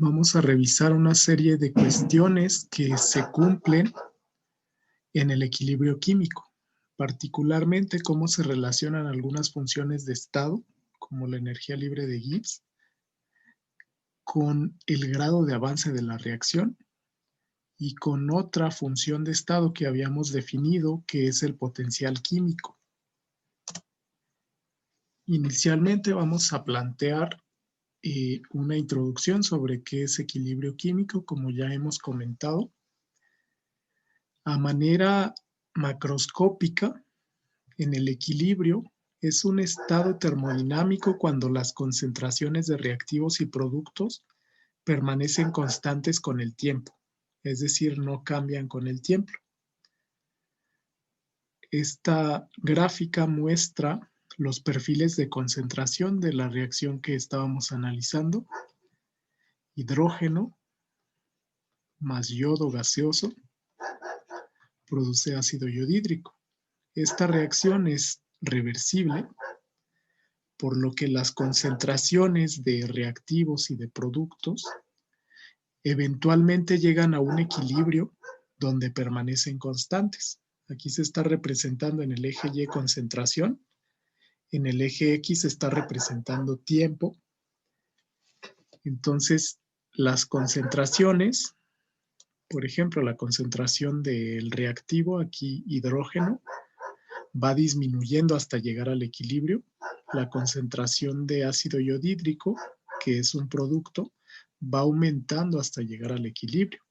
Vamos a revisar una serie de cuestiones que se cumplen en el equilibrio químico, particularmente cómo se relacionan algunas funciones de estado, como la energía libre de Gibbs, con el grado de avance de la reacción y con otra función de estado que habíamos definido, que es el potencial químico. Inicialmente vamos a plantear una introducción sobre qué es equilibrio químico, como ya hemos comentado. A manera macroscópica, en el equilibrio es un estado termodinámico cuando las concentraciones de reactivos y productos permanecen constantes con el tiempo, es decir, no cambian con el tiempo. Esta gráfica muestra los perfiles de concentración de la reacción que estábamos analizando. Hidrógeno más yodo gaseoso produce ácido yodhídrico. Esta reacción es reversible, por lo que las concentraciones de reactivos y de productos eventualmente llegan a un equilibrio donde permanecen constantes. Aquí se está representando en el eje Y concentración, en el eje X se está representando tiempo. Entonces, las concentraciones, por ejemplo, la concentración del reactivo, aquí hidrógeno, va disminuyendo hasta llegar al equilibrio. La concentración de ácido yodhídrico, que es un producto, va aumentando hasta llegar al equilibrio.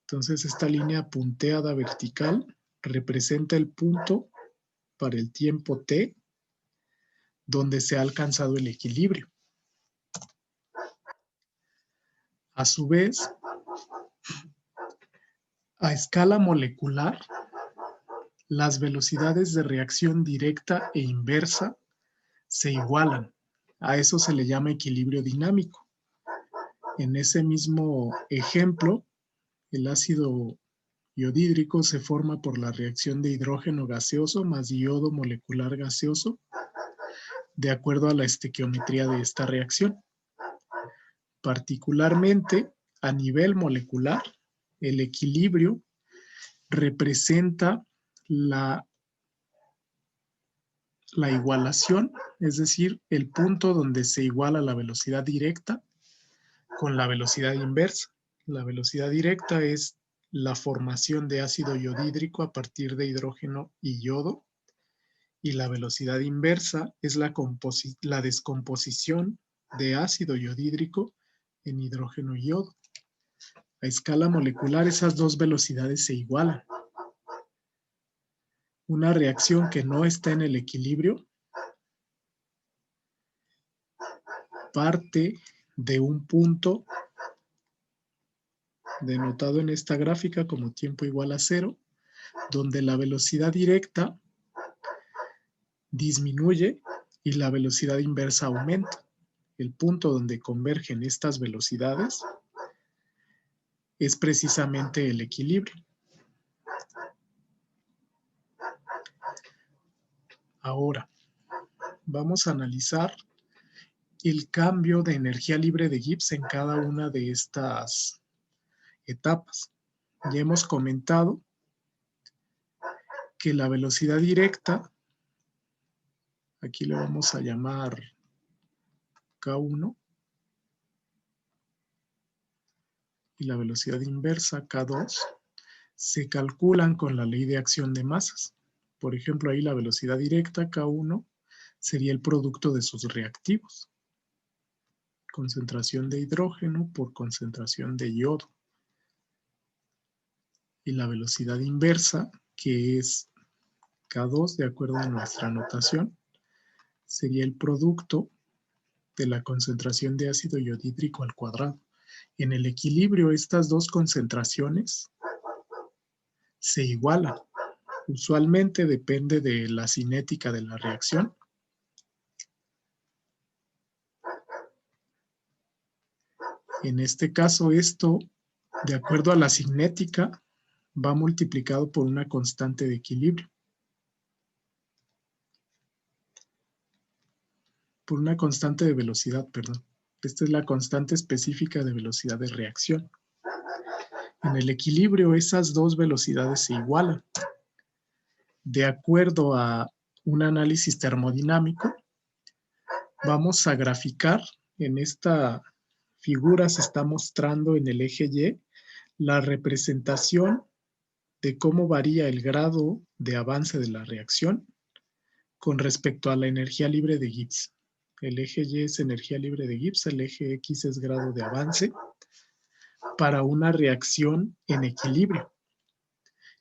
Entonces, esta línea punteada vertical representa el punto para el tiempo t, donde se ha alcanzado el equilibrio. A su vez, a escala molecular, las velocidades de reacción directa e inversa se igualan. A eso se le llama equilibrio dinámico. En ese mismo ejemplo, el ácido yodhídrico se forma por la reacción de hidrógeno gaseoso más yodo molecular gaseoso, de acuerdo a la estequiometría de esta reacción. Particularmente, a nivel molecular, el equilibrio representa la igualación, es decir, el punto donde se iguala la velocidad directa con la velocidad inversa. La velocidad directa es la formación de ácido yodhídrico a partir de hidrógeno y yodo, y la velocidad inversa es la descomposición de ácido yodhídrico en hidrógeno y yodo. A escala molecular, esas dos velocidades se igualan. Una reacción que no está en el equilibrio parte de un punto denotado en esta gráfica como tiempo igual a 0, donde la velocidad directa disminuye y la velocidad inversa aumenta. El punto donde convergen estas velocidades es precisamente el equilibrio. Ahora, vamos a analizar el cambio de energía libre de Gibbs en cada una de estas etapas. Ya hemos comentado que la velocidad directa, aquí le vamos a llamar K1, y la velocidad inversa K2, se calculan con la ley de acción de masas. Por ejemplo, ahí la velocidad directa K1 sería el producto de sus reactivos. Concentración de hidrógeno por concentración de yodo. Y la velocidad inversa, que es K2 de acuerdo a nuestra notación, sería el producto de la concentración de ácido yodhídrico al cuadrado. En el equilibrio, estas dos concentraciones se igualan. Usualmente depende de la cinética de la reacción. En este caso, esto, de acuerdo a la cinética, va multiplicado por una constante de equilibrio. Por una constante de velocidad, perdón, Esta es la constante específica de velocidad de reacción. En el equilibrio, esas dos velocidades se igualan. De acuerdo a un análisis termodinámico, vamos a graficar. En esta figura se está mostrando en el eje Y la representación de cómo varía el grado de avance de la reacción con respecto a la energía libre de Gibbs. El eje Y es energía libre de Gibbs, el eje X es grado de avance para una reacción en equilibrio.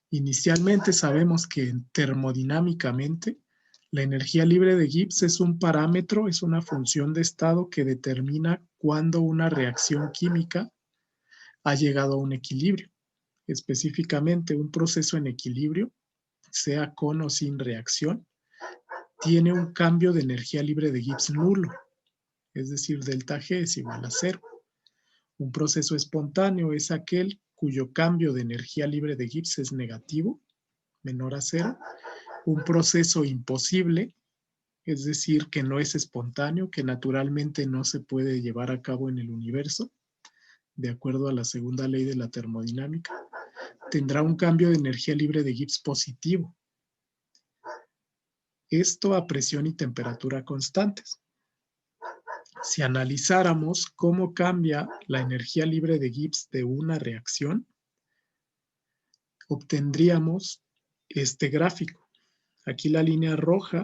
Inicialmente sabemos que termodinámicamente la energía libre de Gibbs es un parámetro, es una función de estado que determina cuándo una reacción química ha llegado a un equilibrio. Específicamente, un proceso en equilibrio, sea con o sin reacción, tiene un cambio de energía libre de Gibbs nulo, es decir, delta G es igual a 0. Un proceso espontáneo es aquel cuyo cambio de energía libre de Gibbs es negativo, menor a 0. Un proceso imposible, es decir, que no es espontáneo, que naturalmente no se puede llevar a cabo en el universo, de acuerdo a la segunda ley de la termodinámica, tendrá un cambio de energía libre de Gibbs positivo. Esto a presión y temperatura constantes. Si analizáramos cómo cambia la energía libre de Gibbs de una reacción, obtendríamos este gráfico. Aquí la línea roja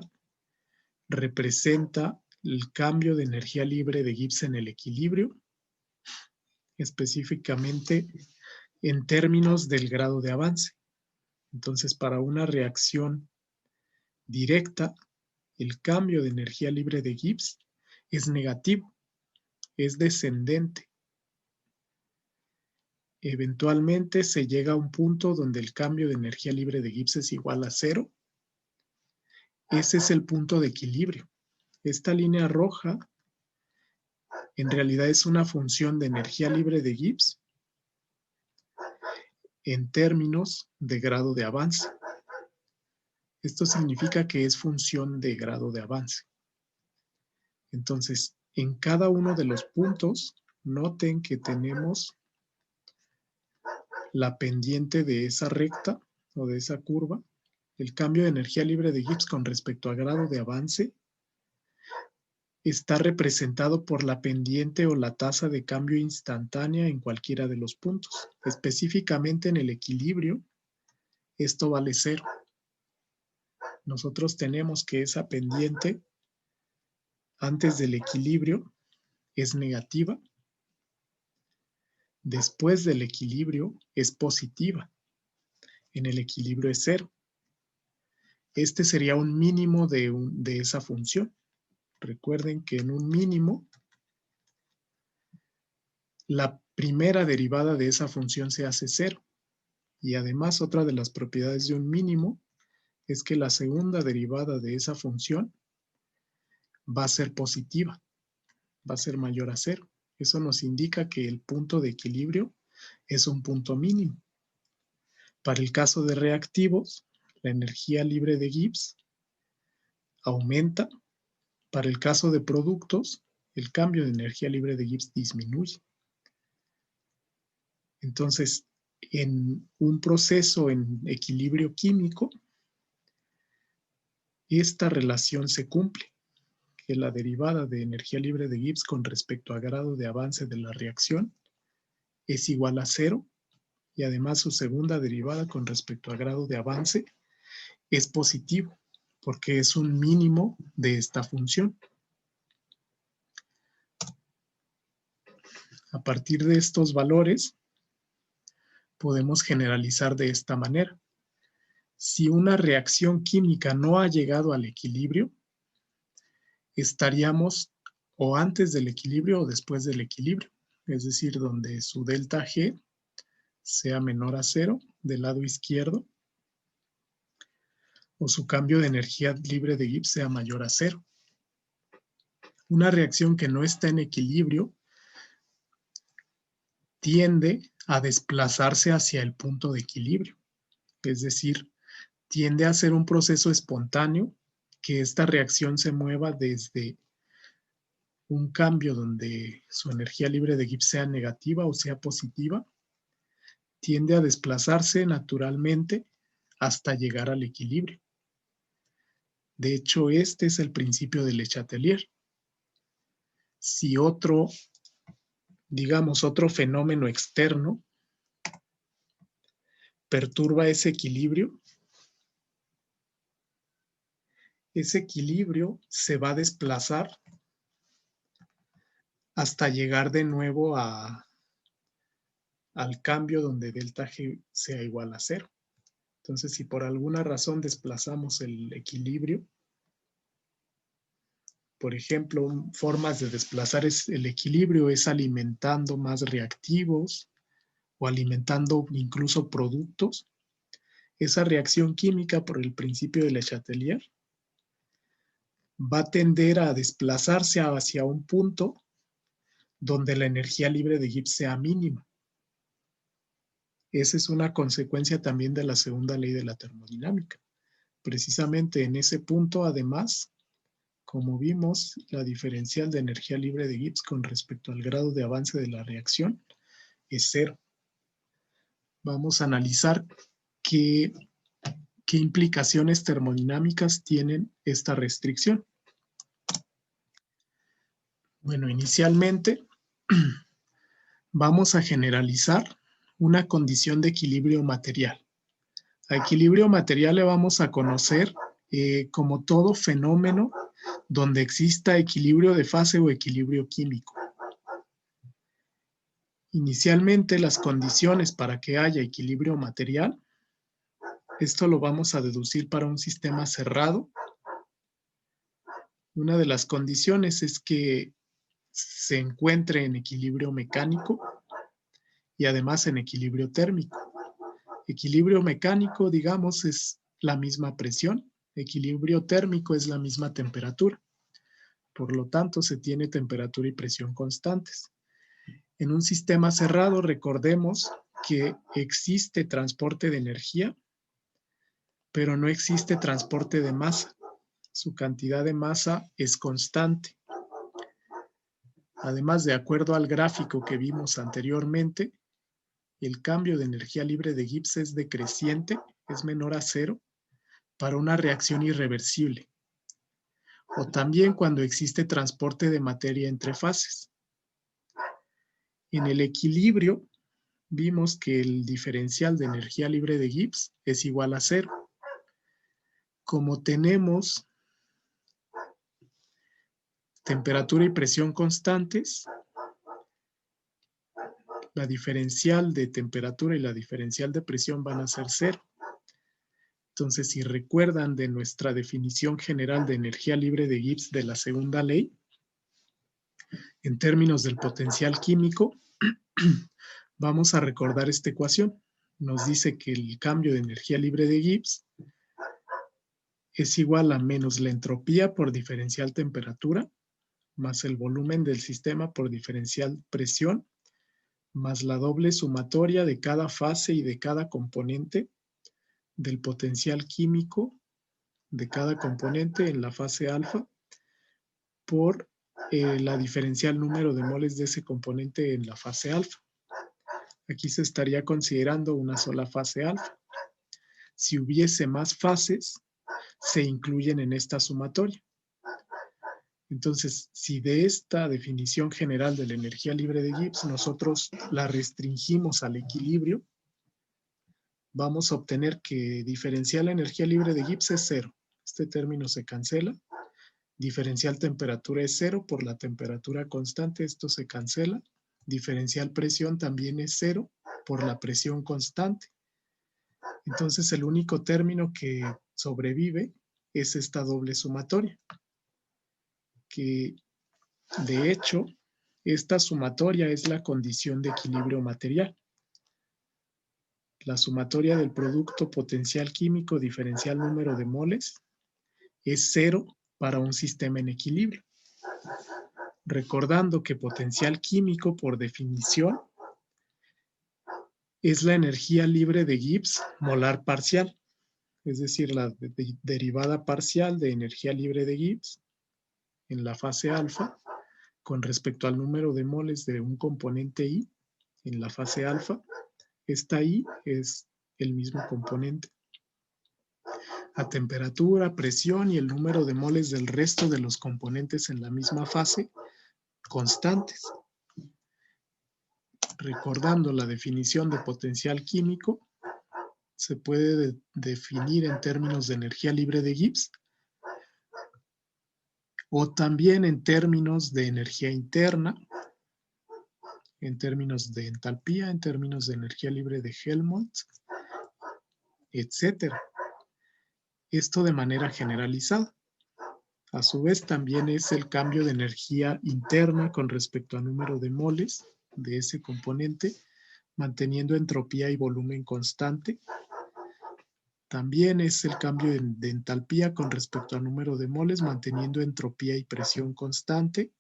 representa el cambio de energía libre de Gibbs en el equilibrio, específicamente en términos del grado de avance. Entonces, para una reacción directa, el cambio de energía libre de Gibbs es negativo, es descendente. Eventualmente se llega a un punto donde el cambio de energía libre de Gibbs es igual a 0. Ese es el punto de equilibrio. Esta línea roja en realidad es una función de energía libre de Gibbs en términos de grado de avance. Esto significa que es función de grado de avance. Entonces, en cada uno de los puntos, noten que tenemos la pendiente de esa recta o de esa curva. El cambio de energía libre de Gibbs con respecto a grado de avance está representado por la pendiente o la tasa de cambio instantánea en cualquiera de los puntos. Específicamente en el equilibrio, esto vale 0. Nosotros tenemos que esa pendiente antes del equilibrio es negativa. Después del equilibrio es positiva. En el equilibrio es 0. Este sería un mínimo de esa función. Recuerden que en un mínimo, la primera derivada de esa función se hace 0. Y además, otra de las propiedades de un mínimo es que la segunda derivada de esa función va a ser positiva, va a ser mayor a 0. Eso nos indica que el punto de equilibrio es un punto mínimo. Para el caso de reactivos, la energía libre de Gibbs aumenta. Para el caso de productos, el cambio de energía libre de Gibbs disminuye. Entonces, en un proceso en equilibrio químico, esta relación se cumple, que la derivada de energía libre de Gibbs con respecto a grado de avance de la reacción es igual a 0 y además su segunda derivada con respecto a grado de avance es positivo porque es un mínimo de esta función. A partir de estos valores podemos generalizar de esta manera. Si una reacción química no ha llegado al equilibrio, estaríamos o antes del equilibrio o después del equilibrio, es decir, donde su delta G sea menor a 0 del lado izquierdo o su cambio de energía libre de Gibbs sea mayor a 0. Una reacción que no está en equilibrio tiende a desplazarse hacia el punto de equilibrio, es decir, tiende a ser un proceso espontáneo que esta reacción se mueva desde un cambio donde su energía libre de Gibbs sea negativa o sea positiva, tiende a desplazarse naturalmente hasta llegar al equilibrio. De hecho, este es el principio de Le Chatelier. Si otro, digamos, otro fenómeno externo perturba ese equilibrio se va a desplazar hasta llegar de nuevo al cambio donde delta G sea igual a 0. Entonces, si por alguna razón desplazamos el equilibrio, por ejemplo, formas de desplazar el equilibrio es alimentando más reactivos o alimentando incluso productos. Esa reacción química por el principio de Le Chatelier va a tender a desplazarse hacia un punto donde la energía libre de Gibbs sea mínima. Esa es una consecuencia también de la segunda ley de la termodinámica. Precisamente en ese punto, además, como vimos, la diferencial de energía libre de Gibbs con respecto al grado de avance de la reacción es 0. Vamos a analizar qué implicaciones termodinámicas tienen esta restricción. Bueno, inicialmente vamos a generalizar una condición de equilibrio material. A equilibrio material le vamos a conocer como todo fenómeno donde exista equilibrio de fase o equilibrio químico. Inicialmente, las condiciones para que haya equilibrio material, esto lo vamos a deducir para un sistema cerrado. Una de las condiciones es que se encuentre en equilibrio mecánico y además en equilibrio térmico. Equilibrio mecánico, digamos, es la misma presión. Equilibrio térmico es la misma temperatura. Por lo tanto, se tiene temperatura y presión constantes. En un sistema cerrado, recordemos que existe transporte de energía, pero no existe transporte de masa. Su cantidad de masa es constante. Además, de acuerdo al gráfico que vimos anteriormente, el cambio de energía libre de Gibbs es decreciente, es menor a 0, para una reacción irreversible. O también cuando existe transporte de materia entre fases. En el equilibrio, vimos que el diferencial de energía libre de Gibbs es igual a 0. Como tenemos temperatura y presión constantes, la diferencial de temperatura y la diferencial de presión van a ser 0. Entonces, si recuerdan de nuestra definición general de energía libre de Gibbs de la segunda ley, en términos del potencial químico, vamos a recordar esta ecuación. Nos dice que el cambio de energía libre de Gibbs es igual a menos la entropía por diferencial temperatura, más el volumen del sistema por diferencial presión, más la doble sumatoria de cada fase y de cada componente del potencial químico de cada componente en la fase alfa por la diferencial número de moles de ese componente en la fase alfa. Aquí se estaría considerando una sola fase alfa. Si hubiese más fases, se incluyen en esta sumatoria. Entonces, si de esta definición general de la energía libre de Gibbs nosotros la restringimos al equilibrio, vamos a obtener que diferencial energía libre de Gibbs es 0. Este término se cancela. Diferencial temperatura es 0 por la temperatura constante, esto se cancela. Diferencial presión también es 0 por la presión constante. Entonces el único término que sobrevive es esta doble sumatoria, que de hecho esta sumatoria es la condición de equilibrio material. La sumatoria del producto potencial químico diferencial número de moles es 0 para un sistema en equilibrio. Recordando que potencial químico, por definición, es la energía libre de Gibbs molar parcial, es decir, la derivada parcial de energía libre de Gibbs en la fase alfa con respecto al número de moles de un componente I en la fase alfa. Esta I es el mismo componente. A temperatura, presión y el número de moles del resto de los componentes en la misma fase, constantes. Recordando la definición de potencial químico, se puede definir en términos de energía libre de Gibbs o también en términos de energía interna, en términos de entalpía, en términos de energía libre de Helmholtz, etc. Esto de manera generalizada. A su vez, también es el cambio de energía interna con respecto al número de moles de ese componente, manteniendo entropía y volumen constante. También es el cambio de entalpía con respecto al número de moles, manteniendo entropía y presión constante.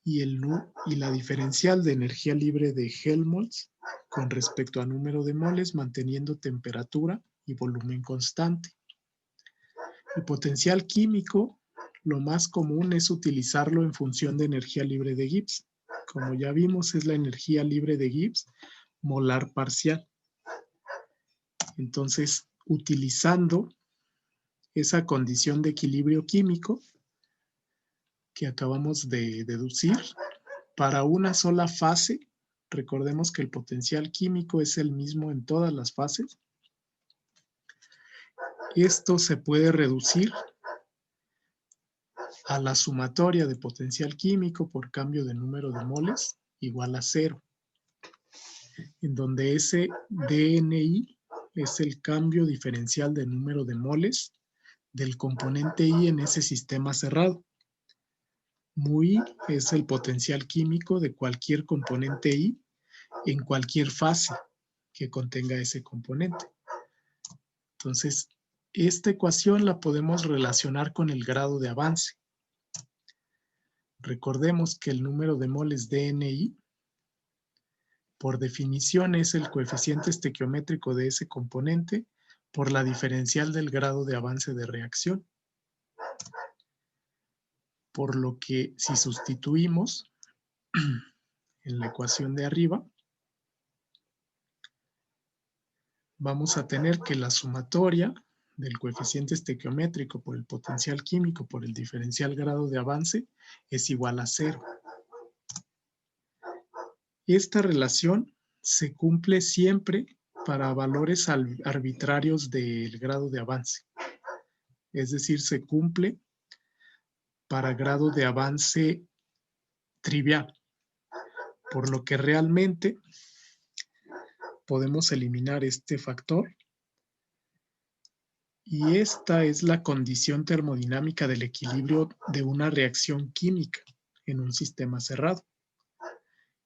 Y la diferencial de energía libre de Helmholtz con respecto al número de moles, manteniendo temperatura y volumen constante. El potencial químico, lo más común es utilizarlo en función de energía libre de Gibbs. Como ya vimos, es la energía libre de Gibbs molar parcial. Entonces, utilizando esa condición de equilibrio químico que acabamos de deducir, para una sola fase, recordemos que el potencial químico es el mismo en todas las fases. Esto se puede reducir a la sumatoria de potencial químico por cambio de número de moles igual a 0, en donde ese DNI es el cambio diferencial de número de moles del componente I en ese sistema cerrado. Mu I es el potencial químico de cualquier componente I en cualquier fase que contenga ese componente. Entonces, esta ecuación la podemos relacionar con el grado de avance. Recordemos que el número de moles DNI, por definición, es el coeficiente estequiométrico de ese componente por la diferencial del grado de avance de reacción. Por lo que si sustituimos en la ecuación de arriba, vamos a tener que la sumatoria del coeficiente estequiométrico por el potencial químico por el diferencial grado de avance es igual a 0. Esta relación se cumple siempre para valores arbitrarios del grado de avance. Es decir, se cumple para grado de avance trivial, por lo que realmente podemos eliminar este factor. Y esta es la condición termodinámica del equilibrio de una reacción química en un sistema cerrado,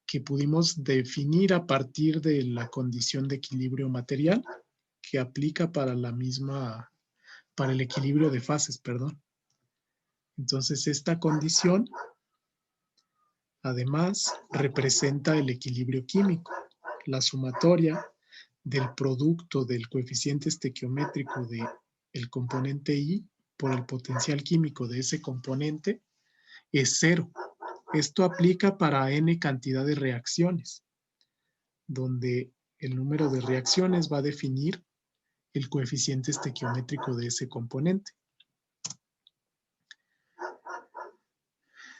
que pudimos definir a partir de la condición de equilibrio material que aplica para el equilibrio de fases, perdón. Entonces, esta condición, además, representa el equilibrio químico, la sumatoria del producto del coeficiente estequiométrico del componente I por el potencial químico de ese componente es 0. Esto aplica para n cantidad de reacciones, donde el número de reacciones va a definir el coeficiente estequiométrico de ese componente.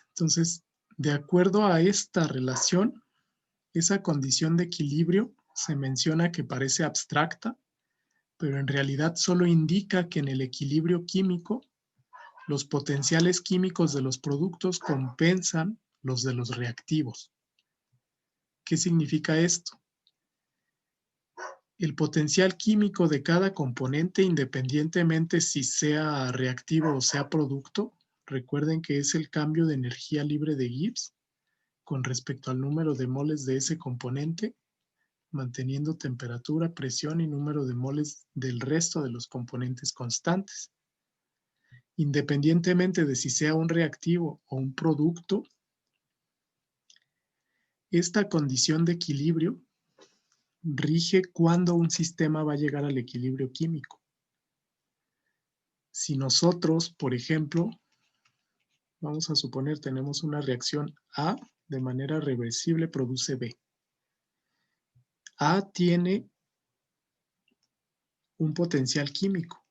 Entonces, de acuerdo a esta relación, esa condición de equilibrio se menciona que parece abstracta, pero en realidad solo indica que en el equilibrio químico los potenciales químicos de los productos compensan los de los reactivos. ¿Qué significa esto? El potencial químico de cada componente, independientemente si sea reactivo o sea producto, recuerden que es el cambio de energía libre de Gibbs con respecto al número de moles de ese componente, manteniendo temperatura, presión y número de moles del resto de los componentes constantes. Independientemente de si sea un reactivo o un producto, esta condición de equilibrio rige cuándo un sistema va a llegar al equilibrio químico. Si nosotros, por ejemplo, Vamos a suponer tenemos una reacción A, de manera reversible produce B. A tiene un potencial químico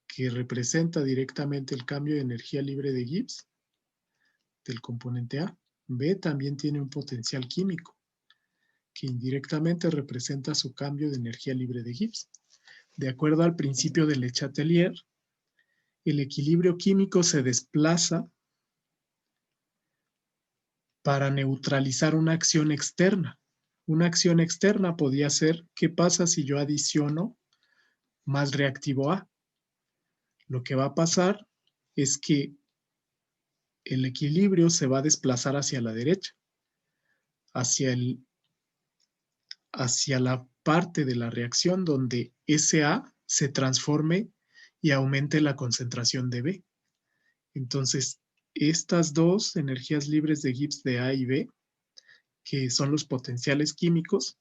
que representa directamente el cambio de energía libre de Gibbs del componente A. B también tiene un potencial químico que indirectamente representa su cambio de energía libre de Gibbs. De acuerdo al principio de Le Chatelier, el equilibrio químico se desplaza para neutralizar una acción externa. Una acción externa podría ser, ¿qué pasa si yo adiciono más reactivo A? Lo que va a pasar es que el equilibrio se va a desplazar hacia la derecha, hacia la parte de la reacción donde ese A se transforme y aumente la concentración de B. Entonces, estas dos energías libres de Gibbs de A y B, que son los potenciales químicos,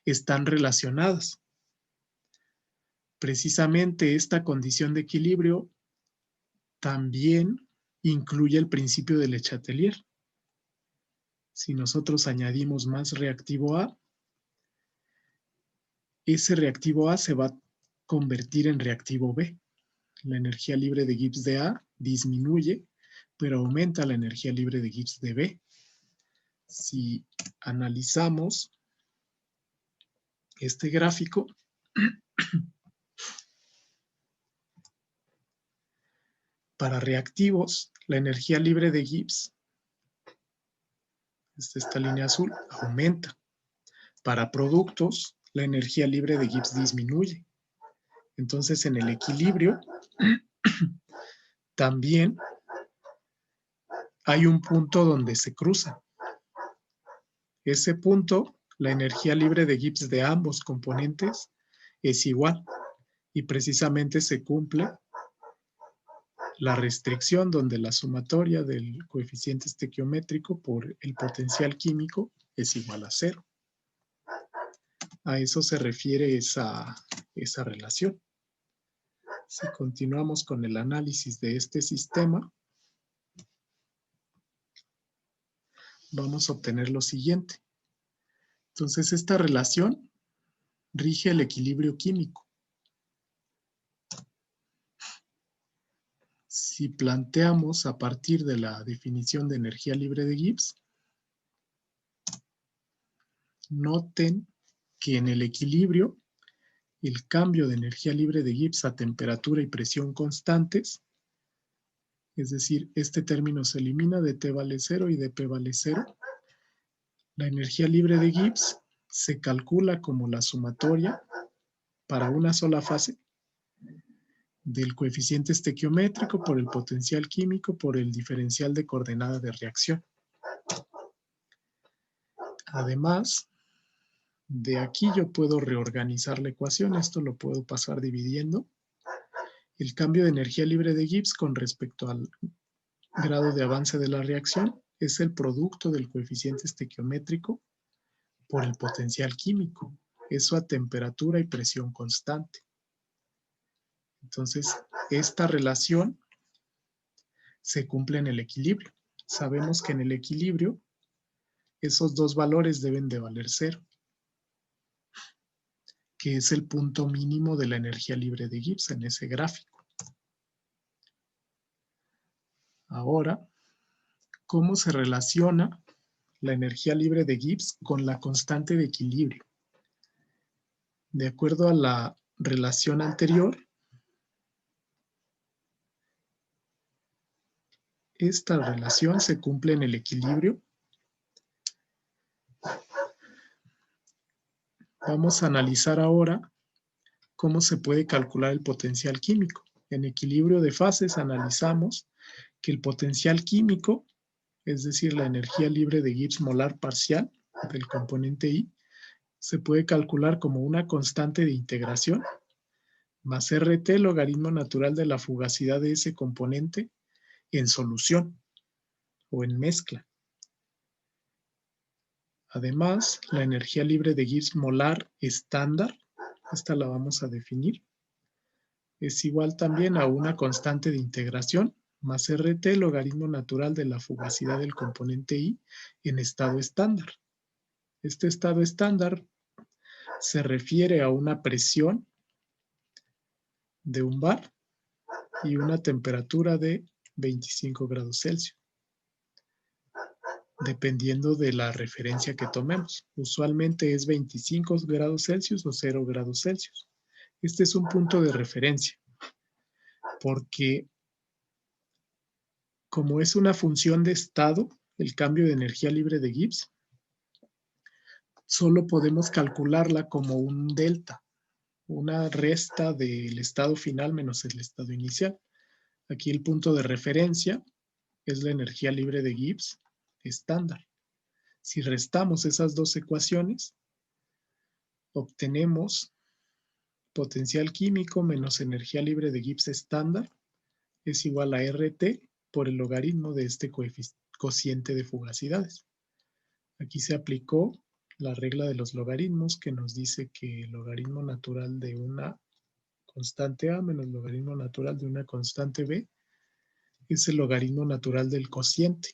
están relacionadas. Precisamente esta condición de equilibrio también incluye el principio de Le Chatelier. Si nosotros añadimos más reactivo A, ese reactivo A se va a convertir en reactivo B. La energía libre de Gibbs de A disminuye, pero aumenta la energía libre de Gibbs de B. Si analizamos este gráfico, para reactivos, la energía libre de Gibbs, esta línea azul, aumenta. Para productos, la energía libre de Gibbs disminuye. Entonces, en el equilibrio, también hay un punto donde se cruzan. Ese punto, la energía libre de Gibbs de ambos componentes es igual y precisamente se cumple la restricción donde la sumatoria del coeficiente estequiométrico por el potencial químico es igual a 0. A eso se refiere esa relación. Si continuamos con el análisis de este sistema, vamos a obtener lo siguiente. Entonces, esta relación rige el equilibrio químico. Si planteamos a partir de la definición de energía libre de Gibbs, noten que en el equilibrio, el cambio de energía libre de Gibbs a temperatura y presión constantes, es decir, este término se elimina, de T vale 0 y de P vale 0. La energía libre de Gibbs se calcula como la sumatoria para una sola fase del coeficiente estequiométrico por el potencial químico por el diferencial de coordenada de reacción. Además, de aquí yo puedo reorganizar la ecuación, esto lo puedo pasar dividiendo. El cambio de energía libre de Gibbs con respecto al grado de avance de la reacción es el producto del coeficiente estequiométrico por el potencial químico, eso a temperatura y presión constante. Entonces, esta relación se cumple en el equilibrio. Sabemos que en el equilibrio esos dos valores deben de valer 0, que es el punto mínimo de la energía libre de Gibbs en ese gráfico. Ahora, ¿cómo se relaciona la energía libre de Gibbs con la constante de equilibrio? De acuerdo a la relación anterior, esta relación se cumple en el equilibrio. Vamos a analizar ahora cómo se puede calcular el potencial químico. En equilibrio de fases analizamos que el potencial químico, es decir, la energía libre de Gibbs molar parcial del componente I, se puede calcular como una constante de integración más RT logaritmo natural de la fugacidad de ese componente en solución o en mezcla. Además, la energía libre de Gibbs molar estándar, esta la vamos a definir, es igual también a una constante de integración más RT, logaritmo natural de la fugacidad del componente I en estado estándar. Este estado estándar se refiere a una presión de 1 bar y una temperatura de 25 grados Celsius, dependiendo de la referencia que tomemos. Usualmente es 25 grados Celsius o 0 grados Celsius. Este es un punto de referencia, porque como es una función de estado, el cambio de energía libre de Gibbs, solo podemos calcularla como un delta, una resta del estado final menos el estado inicial. Aquí el punto de referencia es la energía libre de Gibbs estándar. Si restamos esas dos ecuaciones, obtenemos potencial químico menos energía libre de Gibbs estándar es igual a RT por el logaritmo de este cociente de fugacidades. Aquí se aplicó la regla de los logaritmos que nos dice que el logaritmo natural de una constante A menos el logaritmo natural de una constante B es el logaritmo natural del cociente.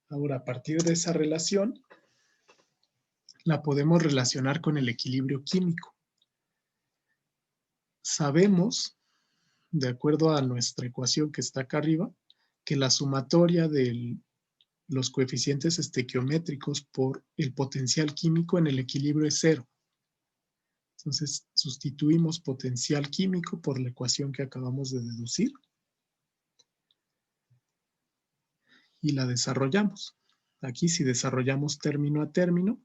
Ahora, a partir de esa relación, la podemos relacionar con el equilibrio químico. Sabemos, de acuerdo a nuestra ecuación que está acá arriba, que la sumatoria de los coeficientes estequiométricos por el potencial químico en el equilibrio es 0. Entonces, sustituimos potencial químico por la ecuación que acabamos de deducir y la desarrollamos. Aquí, si desarrollamos término a término,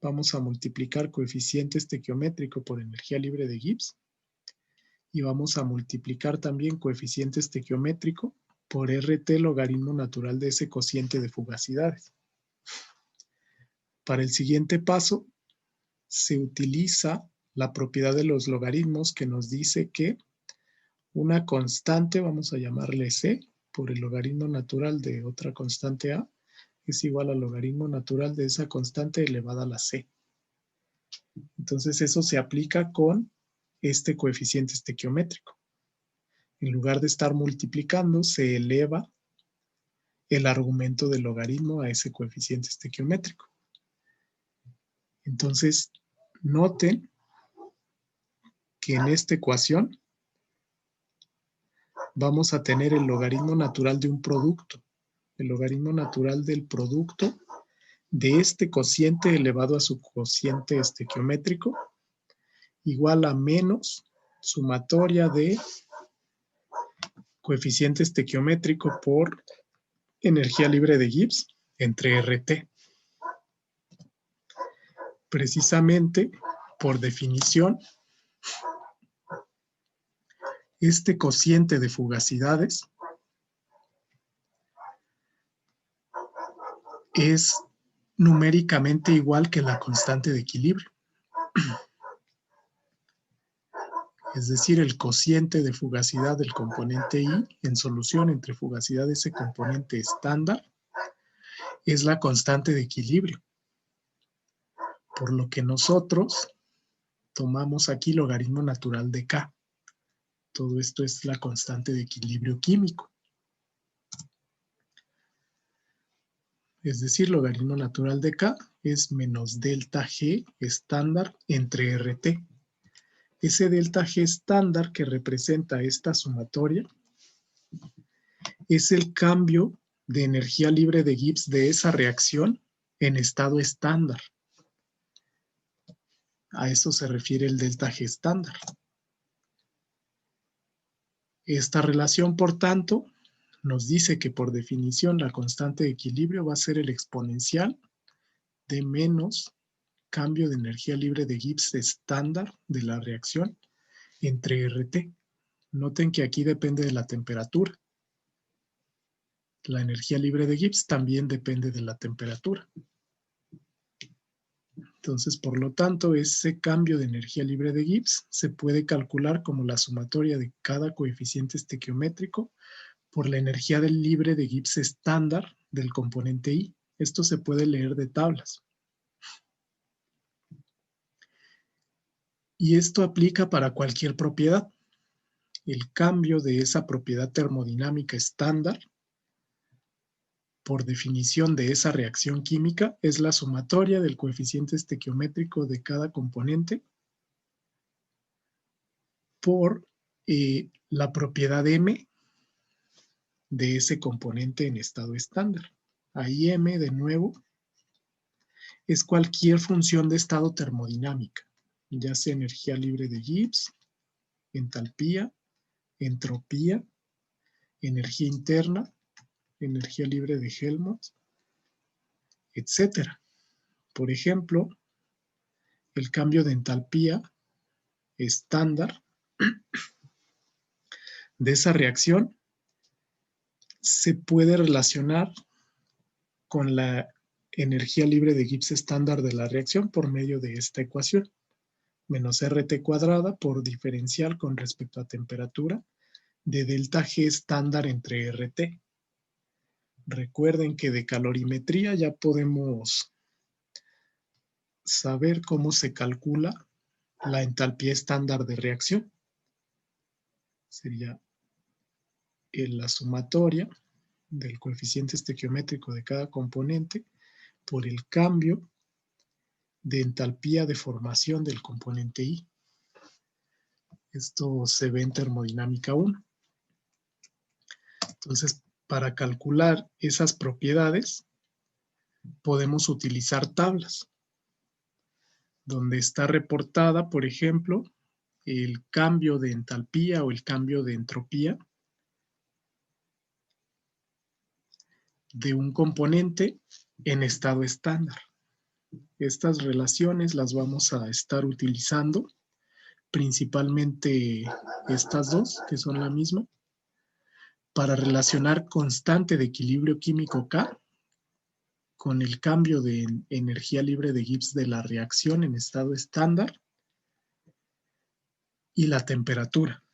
vamos a multiplicar coeficiente estequiométrico por energía libre de Gibbs y vamos a multiplicar también coeficiente estequiométrico por RT logaritmo natural de ese cociente de fugacidades. Para el siguiente paso, se utiliza la propiedad de los logaritmos que nos dice que una constante, vamos a llamarle C, por el logaritmo natural de otra constante A, es igual al logaritmo natural de esa constante elevada a la C. Entonces eso se aplica con este coeficiente estequiométrico. En lugar de estar multiplicando, se eleva el argumento del logaritmo a ese coeficiente estequiométrico. Entonces, noten que en esta ecuación vamos a tener el logaritmo natural de un producto. El logaritmo natural del producto de este cociente elevado a su cociente estequiométrico igual a menos sumatoria de coeficiente estequiométrico por energía libre de Gibbs entre RT. Precisamente, por definición, este cociente de fugacidades es numéricamente igual que la constante de equilibrio. Es decir, el cociente de fugacidad del componente I en solución entre fugacidad de ese componente estándar es la constante de equilibrio. Por lo que nosotros tomamos aquí logaritmo natural de K. Todo esto es la constante de equilibrio químico. Es decir, logaritmo natural de K es menos delta G estándar entre RT. Ese delta G estándar que representa esta sumatoria es el cambio de energía libre de Gibbs de esa reacción en estado estándar. A eso se refiere el delta G estándar. Esta relación, por tanto, nos dice que por definición la constante de equilibrio va a ser el exponencial de menos cambio de energía libre de Gibbs estándar de la reacción entre RT. Noten que aquí depende de la temperatura. La energía libre de Gibbs también depende de la temperatura. Entonces, por lo tanto, ese cambio de energía libre de Gibbs se puede calcular como la sumatoria de cada coeficiente estequiométrico por la energía libre de Gibbs estándar del componente I. Esto se puede leer de tablas. Y esto aplica para cualquier propiedad. El cambio de esa propiedad termodinámica estándar, por definición de esa reacción química, es la sumatoria del coeficiente estequiométrico de cada componente por la propiedad M de ese componente en estado estándar. Ahí M, de nuevo, es cualquier función de estado termodinámica, ya sea energía libre de Gibbs, entalpía, entropía, energía interna, energía libre de Helmholtz, etc. Por ejemplo, el cambio de entalpía estándar de esa reacción se puede relacionar con la energía libre de Gibbs estándar de la reacción por medio de esta ecuación, menos RT cuadrada por diferencial con respecto a temperatura de delta G estándar entre RT. Recuerden que de calorimetría ya podemos saber cómo se calcula la entalpía estándar de reacción. Sería la sumatoria del coeficiente estequiométrico de cada componente por el cambio de entalpía de formación del componente I. Esto se ve en termodinámica 1. Entonces, para calcular esas propiedades, podemos utilizar tablas, donde está reportada, por ejemplo, el cambio de entalpía o el cambio de entropía de un componente en estado estándar. Estas relaciones las vamos a estar utilizando, principalmente estas dos, que son la misma, para relacionar constante de equilibrio químico K con el cambio de energía libre de Gibbs de la reacción en estado estándar y la temperatura.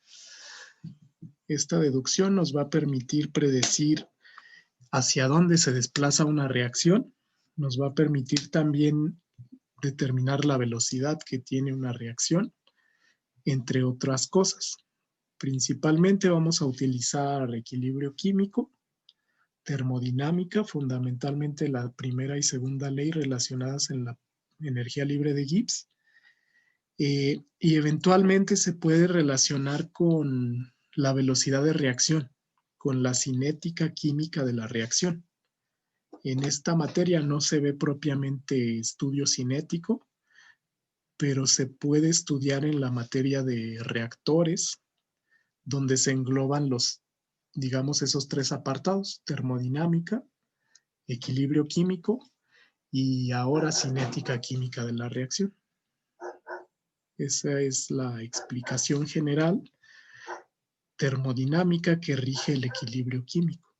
Esta deducción nos va a permitir predecir hacia dónde se desplaza una reacción, nos va a permitir también determinar la velocidad que tiene una reacción, entre otras cosas. Principalmente vamos a utilizar equilibrio químico, termodinámica, fundamentalmente la primera y segunda ley relacionadas en la energía libre de Gibbs, y eventualmente se puede relacionar con la velocidad de reacción, con la cinética química de la reacción. En esta materia no se ve propiamente estudio cinético, pero se puede estudiar en la materia de reactores, donde se engloban los, digamos, esos tres apartados: termodinámica, equilibrio químico y ahora cinética química de la reacción. Esa es la explicación general termodinámica que rige el equilibrio químico.